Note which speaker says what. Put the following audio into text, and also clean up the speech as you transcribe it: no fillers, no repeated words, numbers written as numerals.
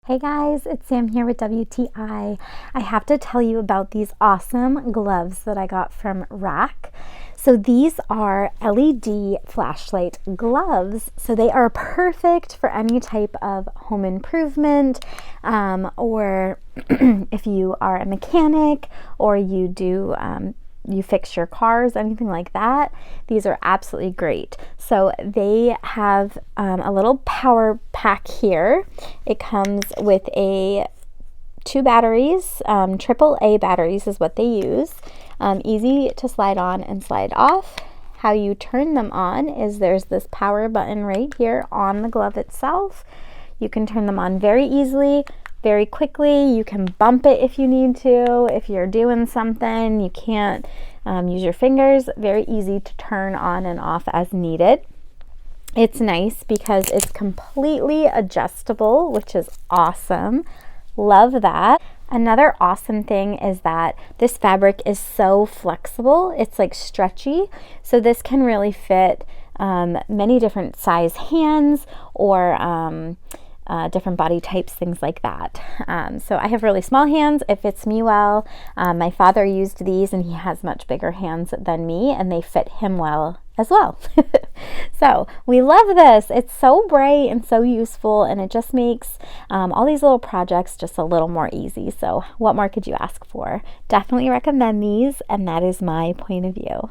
Speaker 1: Hey guys, it's Sam here with WTI. I have to tell you about these awesome gloves that I got from RAK. So these are LED flashlight gloves. So they are perfect for any type of home improvement, or if you are a mechanic or you fix your cars, anything like that. These are absolutely great. So they have a little power pack here. It comes with two batteries, AAA batteries is what they use. Easy to slide on and slide off. How you turn them on is there's this power button right here on the glove itself. You can turn them on very easily, very quickly. You can bump it if you need to. If you're doing something, you can't use your fingers. Very easy to turn on and off as needed. It's nice because it's completely adjustable, which is awesome. Love that. Another awesome thing is that this fabric is so flexible. It's like stretchy. So this can really fit many different size hands or different body types, things like that. So I have really small hands. It fits me well. My father used these and he has much bigger hands than me and they fit him well as well. So we love this. It's so bright and so useful, and it just makes all these little projects just a little more easy. So what more could you ask for? Definitely recommend these, and that is my point of view.